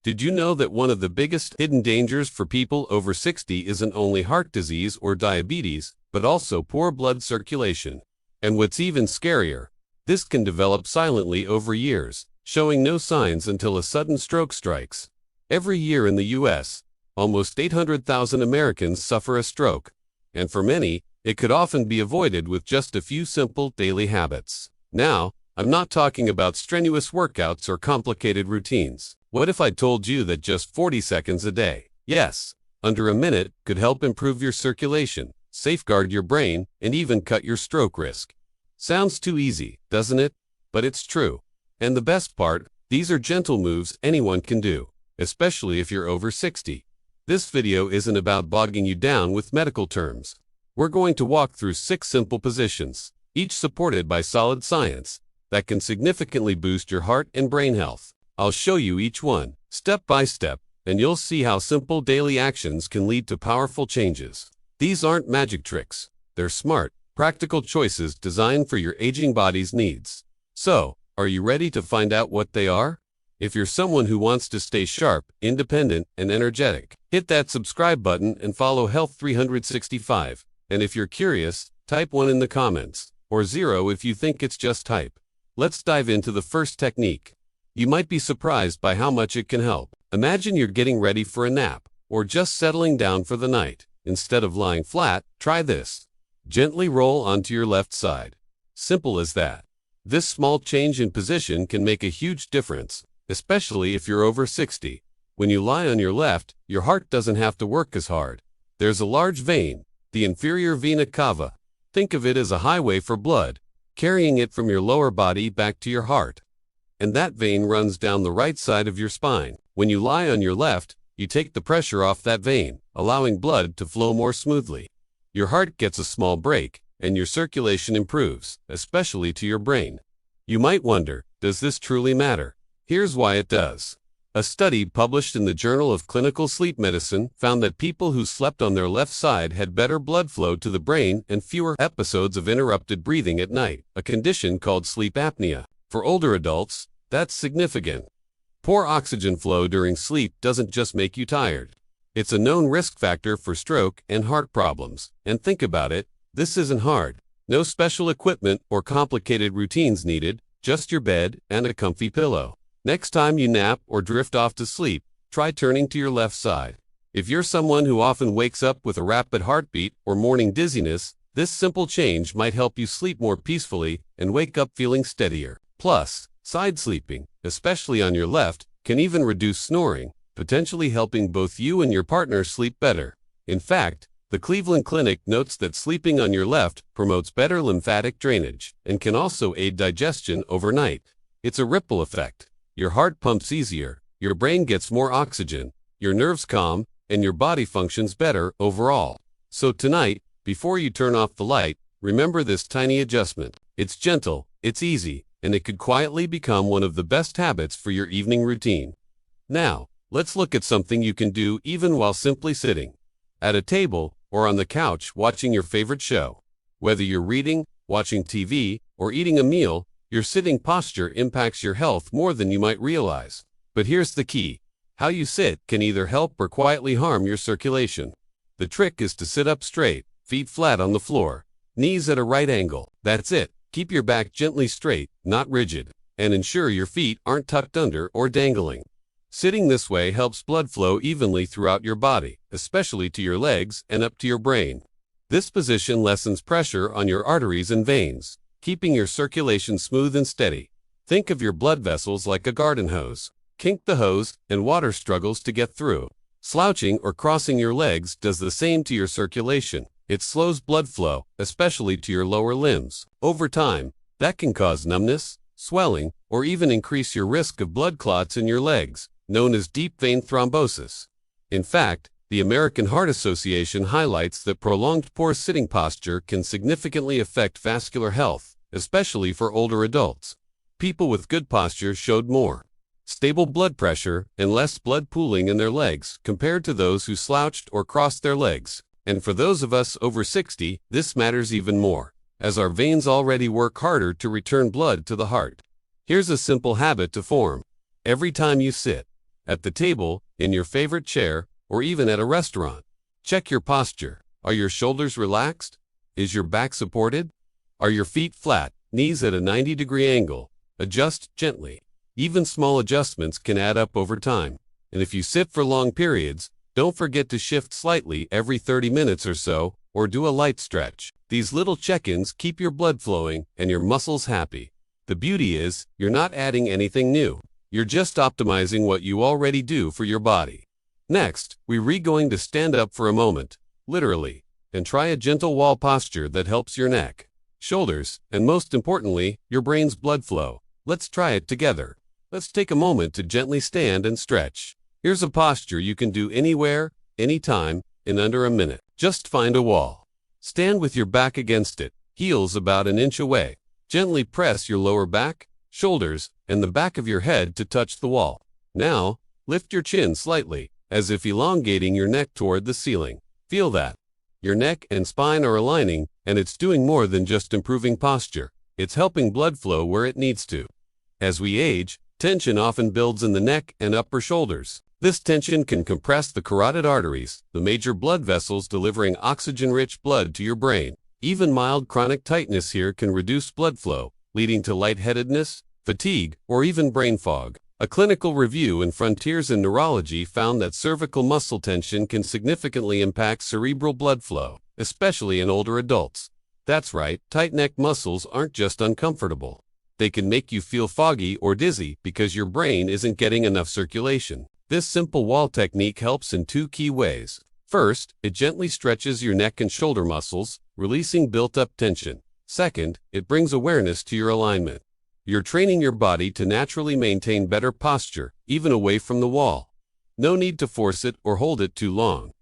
Did you know that one of the biggest hidden dangers for people over 60 isn't only heart disease or diabetes, but also poor blood circulation? And what's even scarier, this can develop silently over years, showing no signs until a sudden stroke strikes. Every year in the U.S., almost 800,000 Americans suffer a stroke, and for many, it could often be avoided with just a few simple daily habits. Now, I'm not talking about strenuous workouts or complicated routines. What if I told you that just 40 seconds a day, yes, under a minute, could help improve your circulation, safeguard your brain, and even cut your stroke risk? Sounds too easy, doesn't it? But it's true. And the best part, these are gentle moves anyone can do, especially if you're over 60. This video isn't about bogging you down with medical terms. We're going to walk through 6 simple positions, each supported by solid science, that can significantly boost your heart and brain health. I'll show you each one, step by step, and you'll see how simple daily actions can lead to powerful changes. These aren't magic tricks. They're smart, practical choices designed for your aging body's needs. So, are you ready to find out what they are? If you're someone who wants to stay sharp, independent, and energetic, hit that subscribe button and follow Health 365. And if you're curious, type 1 in the comments, or 0 if you think it's just hype. Let's dive into the first technique. You might be surprised by how much it can help. Imagine you're getting ready for a nap, or just settling down for the night. Instead of lying flat, try this. Gently roll onto your left side. Simple as that. This small change in position can make a huge difference, especially if you're over 60. When you lie on your left, your heart doesn't have to work as hard. There's a large vein, the inferior vena cava. Think of it as a highway for blood, carrying it from your lower body back to your heart. And that vein runs down the right side of your spine. When you lie on your left, you take the pressure off that vein, allowing blood to flow more smoothly. Your heart gets a small break, and your circulation improves, especially to your brain. You might wonder, does this truly matter? Here's why it does. A study published in the Journal of Clinical Sleep Medicine found that people who slept on their left side had better blood flow to the brain and fewer episodes of interrupted breathing at night, a condition called sleep apnea. For older adults, that's significant. Poor oxygen flow during sleep doesn't just make you tired. It's a known risk factor for stroke and heart problems. And think about it, this isn't hard. No special equipment or complicated routines needed, just your bed and a comfy pillow. Next time you nap or drift off to sleep, try turning to your left side. If you're someone who often wakes up with a rapid heartbeat or morning dizziness, this simple change might help you sleep more peacefully and wake up feeling steadier. Plus, side sleeping, especially on your left, can even reduce snoring, potentially helping both you and your partner sleep better. In fact, the Cleveland Clinic notes that sleeping on your left promotes better lymphatic drainage and can also aid digestion overnight. It's a ripple effect. Your heart pumps easier, your brain gets more oxygen, your nerves calm, and your body functions better overall. So tonight, before you turn off the light, remember this tiny adjustment. It's gentle, it's easy, and it could quietly become one of the best habits for your evening routine. Now, let's look at something you can do even while simply sitting at a table or on the couch watching your favorite show. Whether you're reading, watching TV, or eating a meal, your sitting posture impacts your health more than you might realize. But here's the key. How you sit can either help or quietly harm your circulation. The trick is to sit up straight, feet flat on the floor, knees at a right angle. That's it. Keep your back gently straight, not rigid, and ensure your feet aren't tucked under or dangling. Sitting this way helps blood flow evenly throughout your body, especially to your legs and up to your brain. This position lessens pressure on your arteries and veins, keeping your circulation smooth and steady. Think of your blood vessels like a garden hose. Kink the hose, and water struggles to get through. Slouching or crossing your legs does the same to your circulation. It slows blood flow, especially to your lower limbs. Over time, that can cause numbness, swelling, or even increase your risk of blood clots in your legs, known as deep vein thrombosis. In fact, the American Heart Association highlights that prolonged poor sitting posture can significantly affect vascular health, especially for older adults. People with good posture showed more stable blood pressure and less blood pooling in their legs compared to those who slouched or crossed their legs. And for those of us over 60, this matters even more, as our veins already work harder to return blood to the heart. Here's a simple habit to form. Every time you sit, at the table, in your favorite chair, or even at a restaurant. Check your posture. Are your shoulders relaxed? Is your back supported? Are your feet flat, knees at a 90-degree angle? Adjust gently. Even small adjustments can add up over time. And if you sit for long periods, don't forget to shift slightly every 30 minutes or so, or do a light stretch. These little check-ins keep your blood flowing and your muscles happy. The beauty is, you're not adding anything new. You're just optimizing what you already do for your body. Next, we're going to stand up for a moment, literally, and try a gentle wall posture that helps your neck, shoulders, and most importantly, your brain's blood flow. Let's try it together. Let's take a moment to gently stand and stretch. Here's a posture you can do anywhere, anytime, in under a minute. Just find a wall. Stand with your back against it, heels about an inch away. Gently press your lower back, shoulders, and the back of your head to touch the wall. Now, lift your chin slightly, as if elongating your neck toward the ceiling. Feel that. Your neck and spine are aligning, and it's doing more than just improving posture. It's helping blood flow where it needs to. As we age, tension often builds in the neck and upper shoulders. This tension can compress the carotid arteries, the major blood vessels delivering oxygen-rich blood to your brain. Even mild chronic tightness here can reduce blood flow, leading to lightheadedness, fatigue, or even brain fog. A clinical review in Frontiers in Neurology found that cervical muscle tension can significantly impact cerebral blood flow, especially in older adults. That's right, tight neck muscles aren't just uncomfortable. They can make you feel foggy or dizzy because your brain isn't getting enough circulation. This simple wall technique helps in two key ways. First, it gently stretches your neck and shoulder muscles, releasing built-up tension. Second, it brings awareness to your alignment. You're training your body to naturally maintain better posture, even away from the wall. No need to force it or hold it too long.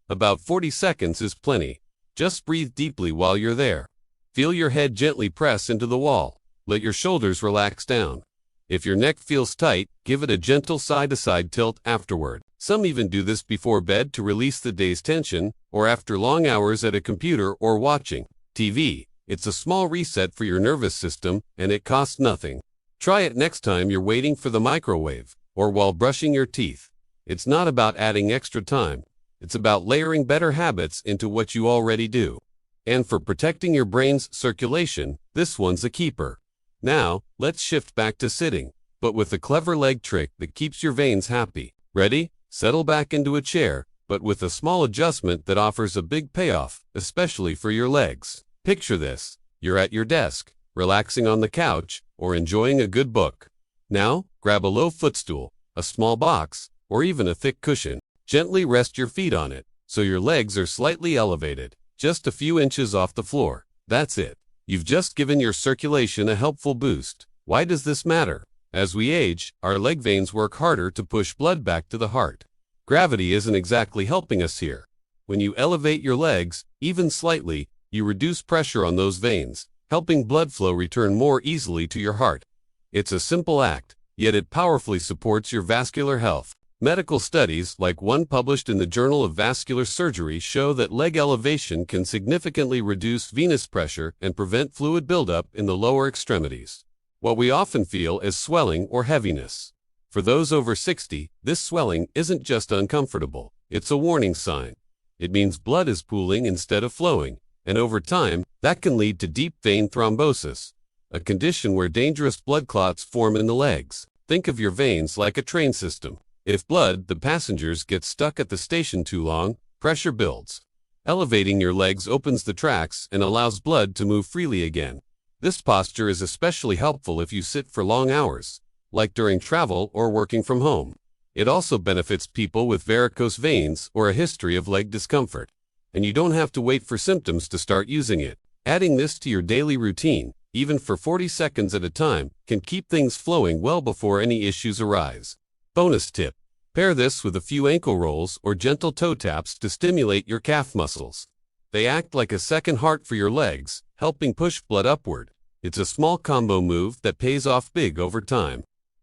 About 40 seconds is plenty. Just breathe deeply while you're there. Feel your head gently press into the wall. Let your shoulders relax down. If your neck feels tight, give it a gentle side-to-side tilt afterward. Some even do this before bed to release the day's tension, or after long hours at a computer or watching TV. It's a small reset for your nervous system, and it costs nothing. Try it next time you're waiting for the microwave, or while brushing your teeth. It's not about adding extra time. It's about layering better habits into what you already do. And for protecting your brain's circulation, this one's a keeper. Now, let's shift back to sitting, but with a clever leg trick that keeps your veins happy. Ready? Settle back into a chair, but with a small adjustment that offers a big payoff, especially for your legs. Picture this. You're at your desk, relaxing on the couch, or enjoying a good book. Now, grab a low footstool, a small box, or even a thick cushion. Gently rest your feet on it, so your legs are slightly elevated, just a few inches off the floor. That's it. You've just given your circulation a helpful boost. Why does this matter? As we age, our leg veins work harder to push blood back to the heart. Gravity isn't exactly helping us here. When you elevate your legs, even slightly, you reduce pressure on those veins, helping blood flow return more easily to your heart. It's a simple act, yet it powerfully supports your vascular health. Medical studies, like one published in the Journal of Vascular Surgery, show that leg elevation can significantly reduce venous pressure and prevent fluid buildup in the lower extremities. What we often feel is swelling or heaviness. For those over 60, this swelling isn't just uncomfortable, it's a warning sign. It means blood is pooling instead of flowing, and over time, that can lead to deep vein thrombosis, a condition where dangerous blood clots form in the legs. Think of your veins like a train system. If the passengers, get stuck at the station too long, pressure builds. Elevating your legs opens the tracks and allows blood to move freely again. This posture is especially helpful if you sit for long hours, like during travel or working from home. It also benefits people with varicose veins or a history of leg discomfort. And you don't have to wait for symptoms to start using it. Adding this to your daily routine, even for 40 seconds at a time, can keep things flowing well before any issues arise. Bonus tip. Pair this with a few ankle rolls or gentle toe taps to stimulate your calf muscles. They act like a second heart for your legs, helping push blood upward. It's a small combo move that pays off big over time.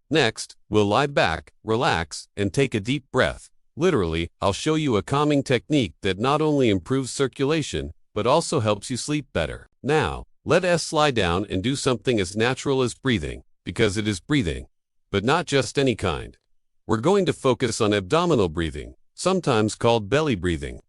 Next, we'll lie back, relax, and take a deep breath. Literally, I'll show you a calming technique that not only improves circulation, but also helps you sleep better. Now, let us lie down and do something as natural as breathing, because it is breathing. But not just any kind. We're going to focus on abdominal breathing, sometimes called belly breathing.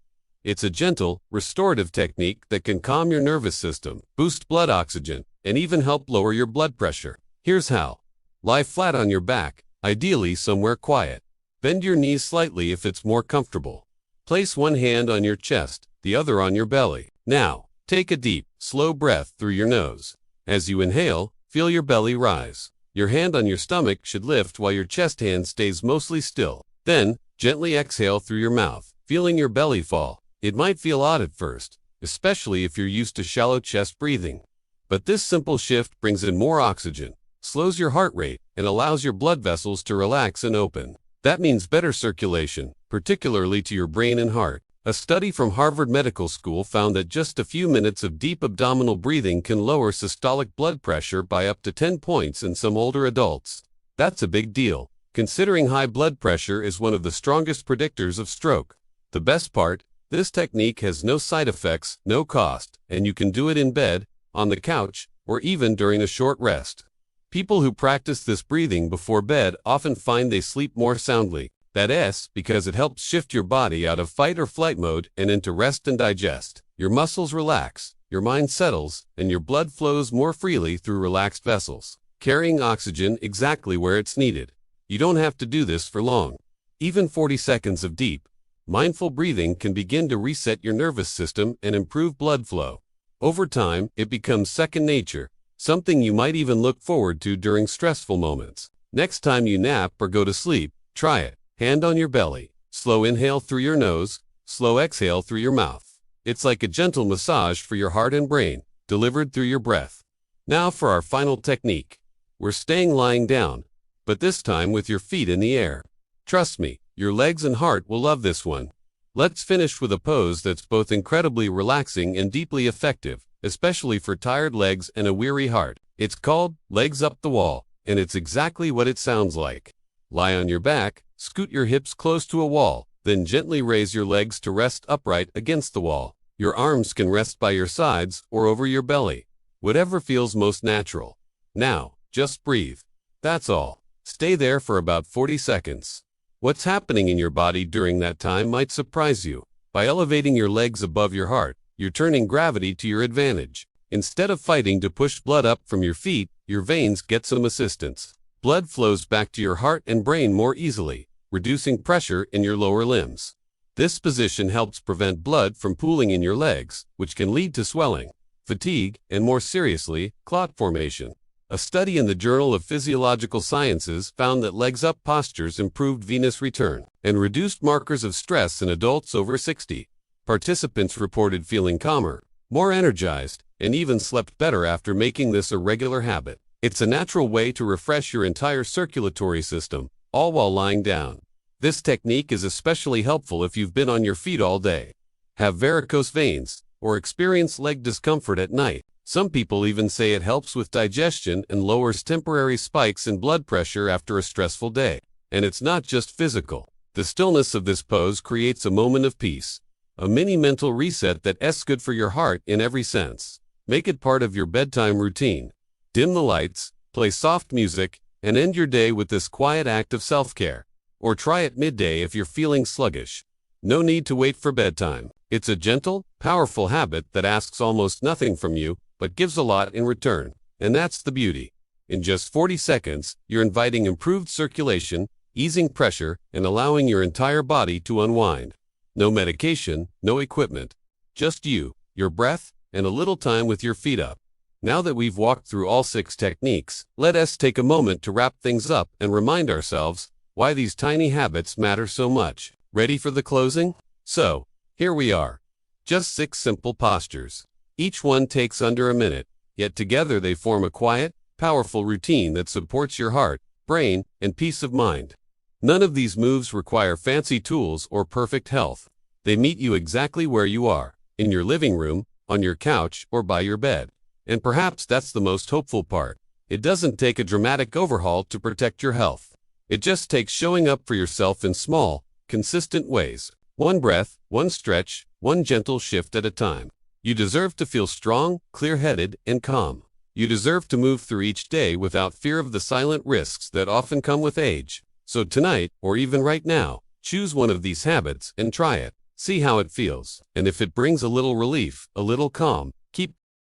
It's a gentle, restorative technique that can calm your nervous system, boost blood oxygen, and even help lower your blood pressure. Here's how. Lie flat on your back, ideally somewhere quiet. Bend your knees slightly if it's more comfortable. Place one hand on your chest, the other on your belly. Now, take a deep, slow breath through your nose. As you inhale, feel your belly rise. Your hand on your stomach should lift while your chest hand stays mostly still. Then, gently exhale through your mouth, feeling your belly fall. It might feel odd at first, especially if you're used to shallow chest breathing. But this simple shift brings in more oxygen, slows your heart rate, and allows your blood vessels to relax and open. That means better circulation, particularly to your brain and heart. A study from Harvard Medical School found that just a few minutes of deep abdominal breathing can lower systolic blood pressure by up to 10 points in some older adults. That's a big deal, considering high blood pressure is one of the strongest predictors of stroke. The best part, this technique has no side effects, no cost, and you can do it in bed, on the couch, or even during a short rest. People who practice this breathing before bed often find they sleep more soundly. That's because it helps shift your body out of fight or flight mode and into rest and digest. Your muscles relax, your mind settles, and your blood flows more freely through relaxed vessels, carrying oxygen exactly where it's needed. You don't have to do this for long. Even 40 seconds of deep, mindful breathing can begin to reset your nervous system and improve blood flow. Over time, it becomes second nature, something you might even look forward to during stressful moments. Next time you nap or go to sleep, try it. Hand on your belly. Slow inhale through your nose, slow exhale through your mouth. It's like a gentle massage for your heart and brain, delivered through your breath. Now for our final technique. We're staying lying down, but this time with your feet in the air. Trust me, your legs and heart will love this one. Let's finish with a pose that's both incredibly relaxing and deeply effective, especially for tired legs and a weary heart. It's called legs up the wall, and it's exactly what it sounds like. Lie on your back, scoot your hips close to a wall, then gently raise your legs to rest upright against the wall. Your arms can rest by your sides or over your belly, whatever feels most natural. Now, just breathe. That's all. Stay there for about 40 seconds. What's happening in your body during that time might surprise you. By elevating your legs above your heart, you're turning gravity to your advantage. Instead of fighting to push blood up from your feet, your veins get some assistance. Blood flows back to your heart and brain more easily, reducing pressure in your lower limbs. This position helps prevent blood from pooling in your legs, which can lead to swelling, fatigue, and more seriously, clot formation. A study in the Journal of Physiological Sciences found that legs-up postures improved venous return and reduced markers of stress in adults over 60. Participants reported feeling calmer, more energized, and even slept better after making this a regular habit. It's a natural way to refresh your entire circulatory system, all while lying down. This technique is especially helpful if you've been on your feet all day, have varicose veins, or experience leg discomfort at night. Some people even say it helps with digestion and lowers temporary spikes in blood pressure after a stressful day. And it's not just physical. The stillness of this pose creates a moment of peace, a mini mental reset that's good for your heart in every sense. Make it part of your bedtime routine. Dim the lights, play soft music, and end your day with this quiet act of self-care. Or try it midday if you're feeling sluggish. No need to wait for bedtime. It's a gentle, powerful habit that asks almost nothing from you, but gives a lot in return. And that's the beauty. In just 40 seconds, you're inviting improved circulation, easing pressure, and allowing your entire body to unwind. No medication, no equipment. Just you, your breath, and a little time with your feet up. Now that we've walked through all 6 techniques, let us take a moment to wrap things up and remind ourselves why these tiny habits matter so much. Ready for the closing? So, here we are. Just 6 simple postures. Each one takes under a minute, yet together they form a quiet, powerful routine that supports your heart, brain, and peace of mind. None of these moves require fancy tools or perfect health. They meet you exactly where you are, in your living room, on your couch, or by your bed. And perhaps that's the most hopeful part. It doesn't take a dramatic overhaul to protect your health. It just takes showing up for yourself in small, consistent ways. One breath, one stretch, one gentle shift at a time. You deserve to feel strong, clear-headed, and calm. You deserve to move through each day without fear of the silent risks that often come with age. So tonight, or even right now, choose one of these habits and try it. See how it feels, and if it brings a little relief, a little calm,